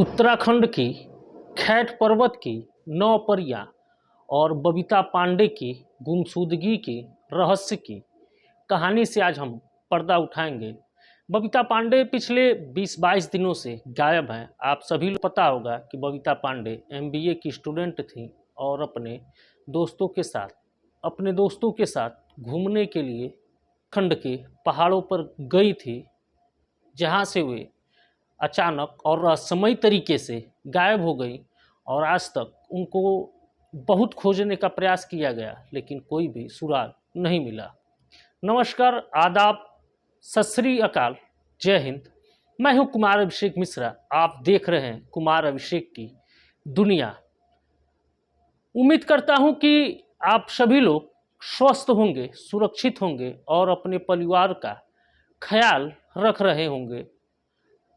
उत्तराखंड की खैट पर्वत की 9 परियां और बबीता पांडे की गुमशुदगी के रहस्य की कहानी से आज हम पर्दा उठाएंगे। बबीता पांडे पिछले 20-22 दिनों से गायब हैं। आप सभी को पता होगा कि बबीता पांडे एमबीए की स्टूडेंट थी और अपने दोस्तों के साथ घूमने के लिए खंड के पहाड़ों पर गई थी, जहां से वे अचानक और रहस्यमयी तरीके से गायब हो गई और आज तक उनको बहुत खोजने का प्रयास किया गया, लेकिन कोई भी सुराग नहीं मिला। नमस्कार, आदाब, सत श्री अकाल, जय हिंद। मैं हूं कुमार अभिषेक मिश्रा। आप देख रहे हैं कुमार अभिषेक की दुनिया। उम्मीद करता हूं कि आप सभी लोग स्वस्थ होंगे, सुरक्षित होंगे और अपने परिवार का ख्याल रख रहे होंगे।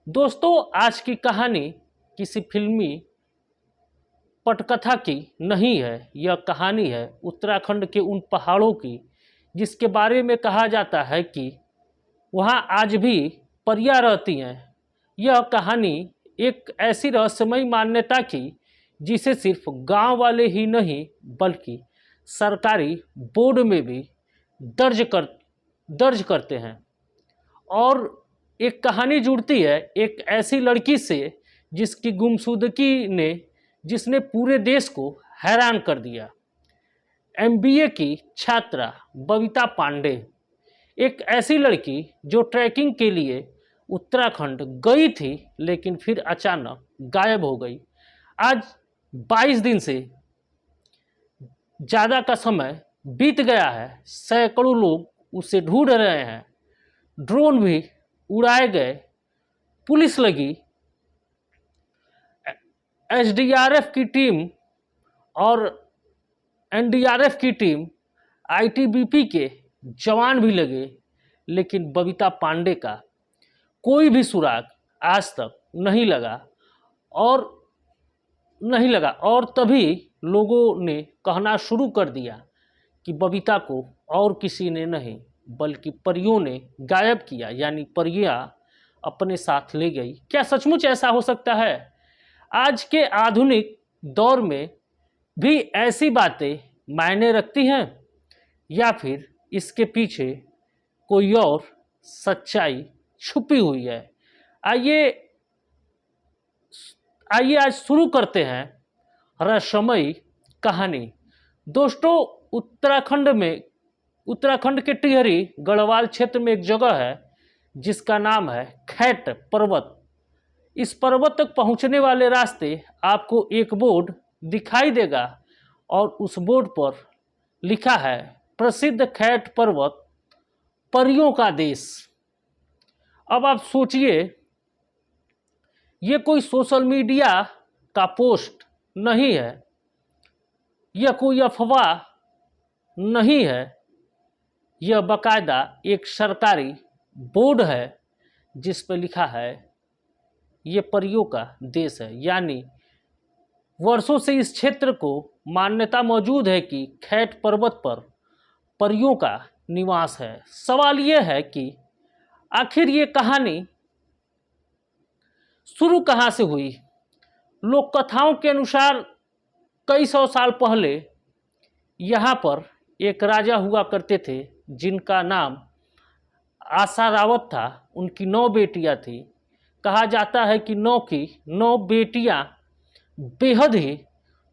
दोस्तों, आज की कहानी किसी फिल्मी पटकथा की नहीं है। यह कहानी है उत्तराखंड के उन पहाड़ों की जिसके बारे में कहा जाता है कि वहाँ आज भी परियां रहती हैं। यह कहानी एक ऐसी रहस्यमयी मान्यता की जिसे सिर्फ गांव वाले ही नहीं बल्कि सरकारी बोर्ड में भी दर्ज करते हैं। और एक कहानी जुड़ती है एक ऐसी लड़की से जिसकी गुमशुदगी जिसने पूरे देश को हैरान कर दिया। एमबीए की छात्रा बबीता पांडे, एक ऐसी लड़की जो ट्रैकिंग के लिए उत्तराखंड गई थी लेकिन फिर अचानक गायब हो गई। आज 22 दिन से ज़्यादा का समय बीत गया है। सैकड़ों लोग उसे ढूंढ रहे हैं, ड्रोन भी उड़ाए गए, पुलिस लगी, एसडीआरएफ की टीम और एनडीआरएफ की टीम, आईटीबीपी के जवान भी लगे, लेकिन बबीता पांडे का कोई भी सुराग आज तक नहीं लगा। और तभी लोगों ने कहना शुरू कर दिया कि बबीता को और किसी ने नहीं बल्कि परियों ने गायब किया, यानी परियां अपने साथ ले गई। क्या सचमुच ऐसा हो सकता है? आज के आधुनिक दौर में भी ऐसी बातें मायने रखती हैं या फिर इसके पीछे कोई और सच्चाई छुपी हुई है? आइए आज शुरू करते हैं रहस्यमयी कहानी। दोस्तों, उत्तराखंड के टिहरी गढ़वाल क्षेत्र में एक जगह है जिसका नाम है खैट पर्वत। इस पर्वत तक पहुंचने वाले रास्ते आपको एक बोर्ड दिखाई देगा और उस बोर्ड पर लिखा है प्रसिद्ध खैट पर्वत, परियों का देश। अब आप सोचिए, ये कोई सोशल मीडिया का पोस्ट नहीं है, यह कोई अफवाह नहीं है, यह बाकायदा एक सरकारी बोर्ड है जिस पर लिखा है ये परियों का देश है। यानी वर्षों से इस क्षेत्र को मान्यता मौजूद है कि खैट पर्वत पर परियों का निवास है। सवाल यह है कि आखिर ये कहानी शुरू कहाँ से हुई? लोक कथाओं के अनुसार कई सौ साल पहले यहाँ पर एक राजा हुआ करते थे जिनका नाम आशा रावत था। उनकी 9 बेटियां थी। कहा जाता है कि 9 की 9 बेटियां बेहद ही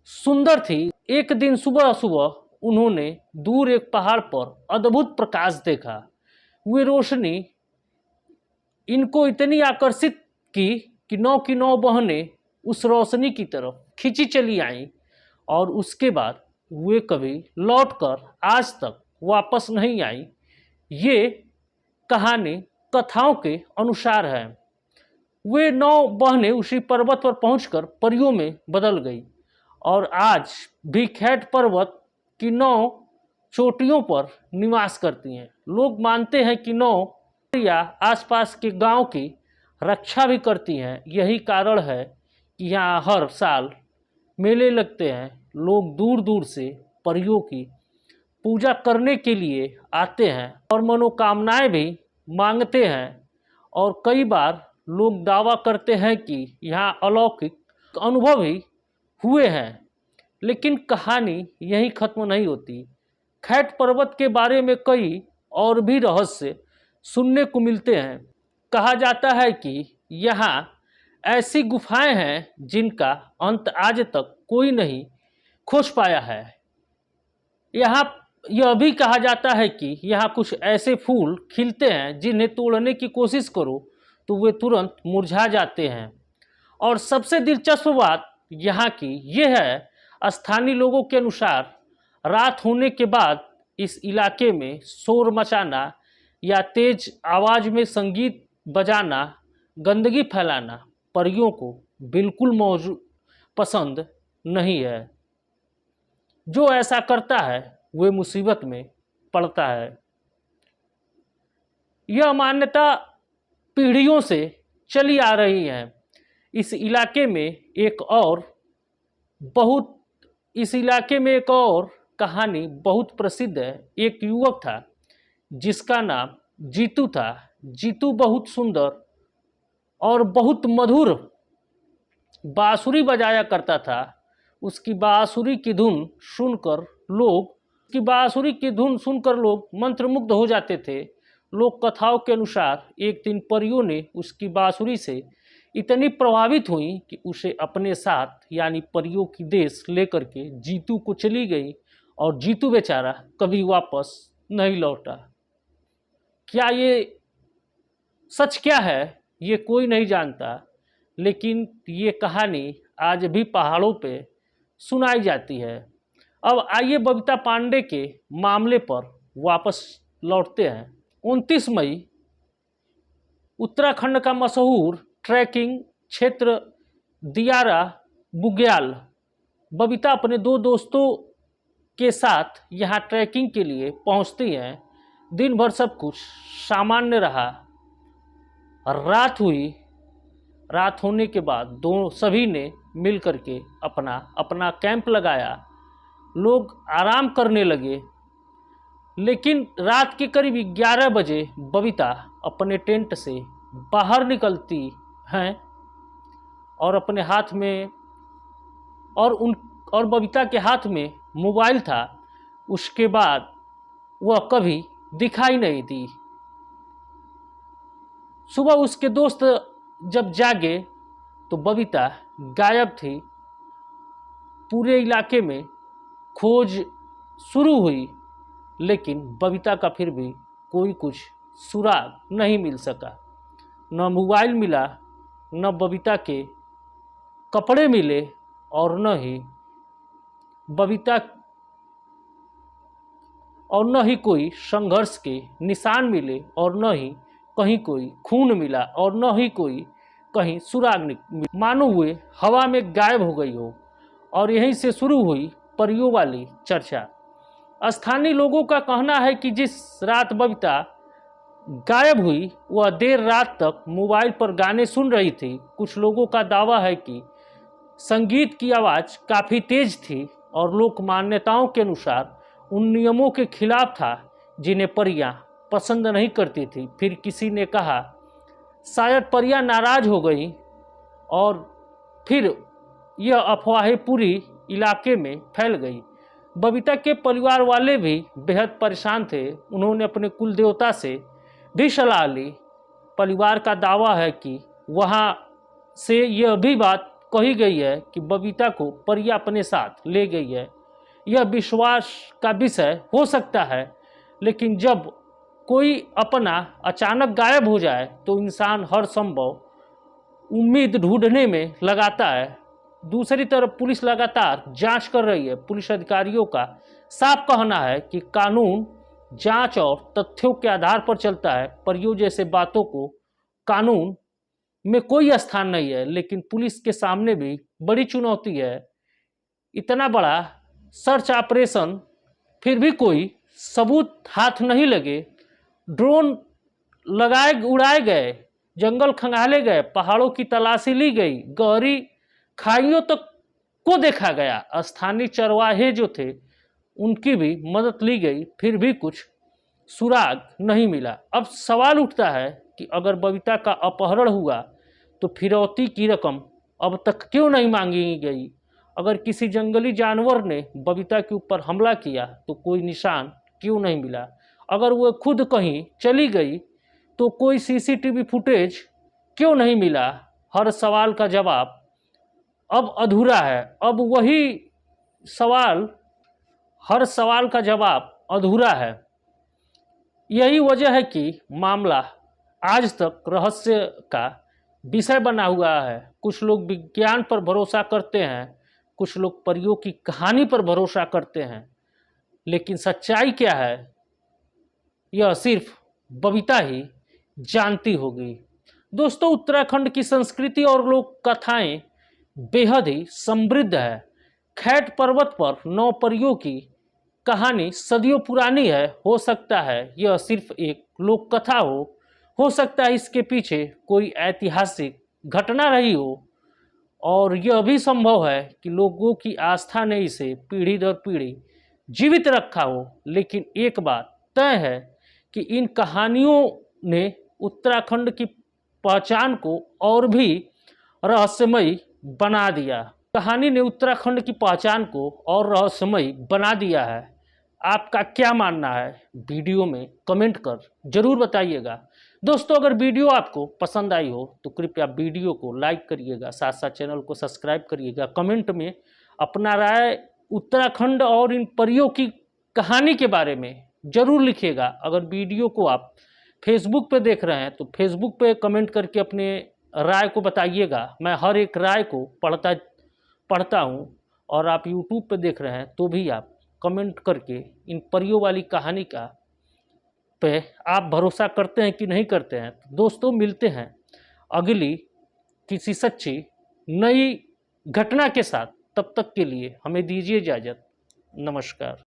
सुंदर थी। एक दिन सुबह सुबह उन्होंने दूर एक पहाड़ पर अद्भुत प्रकाश देखा। वे रोशनी इनको इतनी आकर्षित कि 9 की 9 बहनें उस रोशनी की तरफ खिंची चली आईं और उसके बाद वे कभी लौटकर आज तक वापस नहीं आई। ये कहानी कथाओं के अनुसार है। वे 9 बहनें उसी पर्वत पर पहुंचकर परियों में बदल गई और आज भी खैट पर्वत की 9 चोटियों पर निवास करती हैं। लोग मानते हैं कि 9 परियां आसपास के गांव की रक्षा भी करती हैं। यही कारण है कि यहाँ हर साल मेले लगते हैं। लोग दूर दूर से परियों की पूजा करने के लिए आते हैं और मनोकामनाएं भी मांगते हैं। और कई बार लोग दावा करते हैं कि यहाँ अलौकिक अनुभव ही हुए हैं, लेकिन कहानी यहीं खत्म नहीं होती। खैट पर्वत के बारे में कई और भी रहस्य सुनने को मिलते हैं। कहा जाता है कि यहाँ ऐसी गुफाएं हैं जिनका अंत आज तक कोई नहीं खोज पाया है। यहाँ यह भी कहा जाता है कि यहाँ कुछ ऐसे फूल खिलते हैं जिन्हें तोड़ने की कोशिश करो तो वे तुरंत मुरझा जाते हैं। और सबसे दिलचस्प बात यहाँ की यह है, स्थानीय लोगों के अनुसार रात होने के बाद इस इलाके में शोर मचाना या तेज आवाज़ में संगीत बजाना, गंदगी फैलाना परियों को बिल्कुल पसंद नहीं है। जो ऐसा करता है वे मुसीबत में पड़ता है। यह मान्यता पीढ़ियों से चली आ रही है। इस इलाके में एक और कहानी बहुत प्रसिद्ध है। एक युवक था जिसका नाम जीतू था। जीतू बहुत सुंदर और बहुत मधुर बांसुरी बजाया करता था। उसकी बांसुरी की धुन सुनकर लोग मंत्रमुग्ध हो जाते थे। लोक कथाओं के अनुसार एक दिन परियों ने उसकी बांसुरी से इतनी प्रभावित हुई कि उसे अपने साथ यानी परियों की देश लेकर के जीतू को चली गई और जीतू बेचारा कभी वापस नहीं लौटा। क्या ये सच क्या है ये कोई नहीं जानता, लेकिन ये कहानी आज भी पहाड़ों पे सुनाई जाती है। अब आइए बबीता पांडे के मामले पर वापस लौटते हैं। 29 मई उत्तराखंड का मशहूर ट्रैकिंग क्षेत्र दियारा बुग्याल। बबीता अपने 2 दोस्तों के साथ यहाँ ट्रैकिंग के लिए पहुँचती हैं। दिन भर सब कुछ सामान्य रहा। रात होने के बाद सभी ने मिल करके अपना कैंप लगाया। लोग आराम करने लगे, लेकिन रात के करीब 11 बजे बबीता अपने टेंट से बाहर निकलती हैं और अपने हाथ में और बबीता के हाथ में मोबाइल था। उसके बाद वह कभी दिखाई नहीं दी। सुबह उसके दोस्त जब जागे तो बबीता गायब थी। पूरे इलाके में खोज शुरू हुई, लेकिन बबीता का फिर भी कोई कुछ सुराग नहीं मिल सका। न मोबाइल मिला, न बबीता के कपड़े मिले और न ही कोई संघर्ष के निशान मिले और न ही कहीं कोई खून मिला और न ही कोई कहीं सुराग मिला। मानो हुए हवा में गायब हो गई हो। और यहीं से शुरू हुई परियों वाली चर्चा। स्थानीय लोगों का कहना है कि जिस रात बबीता गायब हुई वह देर रात तक मोबाइल पर गाने सुन रही थी। कुछ लोगों का दावा है कि संगीत की आवाज़ काफ़ी तेज थी और लोक मान्यताओं के अनुसार उन नियमों के खिलाफ था जिन्हें परियां पसंद नहीं करती थी। फिर किसी ने कहा शायद परियां नाराज हो गई और फिर यह अफवाहें पूरी इलाके में फैल गई। बबीता के परिवार वाले भी बेहद परेशान थे। उन्होंने अपने कुल देवता से भी सलाह ली। परिवार का दावा है कि वहाँ से यह भी बात कही गई है कि बबीता को परियां अपने साथ ले गई है। यह विश्वास का विषय हो सकता है, लेकिन जब कोई अपना अचानक गायब हो जाए तो इंसान हर संभव उम्मीद ढूंढने में लगाता है। दूसरी तरफ पुलिस लगातार जांच कर रही है। पुलिस अधिकारियों का साफ कहना है कि कानून जांच और तथ्यों के आधार पर चलता है। परियों जैसे बातों को कानून में कोई स्थान नहीं है, लेकिन पुलिस के सामने भी बड़ी चुनौती है। इतना बड़ा सर्च ऑपरेशन, फिर भी कोई सबूत हाथ नहीं लगे। ड्रोन उड़ाए गए, जंगल खंगाले गए, पहाड़ों की तलाशी ली गई, गहरी खाइयों तक को देखा गया। स्थानीय चरवाहे जो थे उनकी भी मदद ली गई, फिर भी कुछ सुराग नहीं मिला। अब सवाल उठता है कि अगर बबीता का अपहरण हुआ तो फिरौती की रकम अब तक क्यों नहीं मांगी गई? अगर किसी जंगली जानवर ने बबीता के ऊपर हमला किया तो कोई निशान क्यों नहीं मिला? अगर वो खुद कहीं चली गई तो कोई सीसीटीवी फुटेज क्यों नहीं मिला? हर सवाल का जवाब अब अधूरा है। अब वही सवाल, हर सवाल का जवाब अधूरा है। यही वजह है कि मामला आज तक रहस्य का विषय बना हुआ है। कुछ लोग विज्ञान पर भरोसा करते हैं, कुछ लोग परियों की कहानी पर भरोसा करते हैं, लेकिन सच्चाई क्या है यह सिर्फ बबीता ही जानती होगी। दोस्तों, उत्तराखंड की संस्कृति और लोक कथाएं बेहद ही समृद्ध है। खैट पर्वत पर 9 परियों की कहानी सदियों पुरानी है। हो सकता है यह सिर्फ एक लोक कथा हो सकता है इसके पीछे कोई ऐतिहासिक घटना रही हो, और यह भी संभव है कि लोगों की आस्था ने इसे पीढ़ी दर पीढ़ी जीवित रखा हो। लेकिन एक बात तय है कि इन कहानियों ने उत्तराखंड की पहचान को और भी रहस्यमयी बना दिया। कहानी ने उत्तराखंड की पहचान को और रहस्यमयी बना दिया है। आपका क्या मानना है? वीडियो में कमेंट कर जरूर बताइएगा। दोस्तों, अगर वीडियो आपको पसंद आई हो तो कृपया वीडियो को लाइक करिएगा, साथ साथ चैनल को सब्सक्राइब करिएगा। कमेंट में अपना राय उत्तराखंड और इन परियों की कहानी के बारे में जरूर लिखिएगा। अगर वीडियो को आप फेसबुक पे देख रहे हैं तो फेसबुक पे कमेंट करके अपने राय को बताइएगा। मैं हर एक राय को पढ़ता हूँ। और आप यूट्यूब पे देख रहे हैं तो भी आप कमेंट करके इन परियों वाली कहानी का पे आप भरोसा करते हैं कि नहीं करते हैं। दोस्तों, मिलते हैं अगली किसी सच्ची नई घटना के साथ। तब तक के लिए हमें दीजिए इजाज़त। नमस्कार।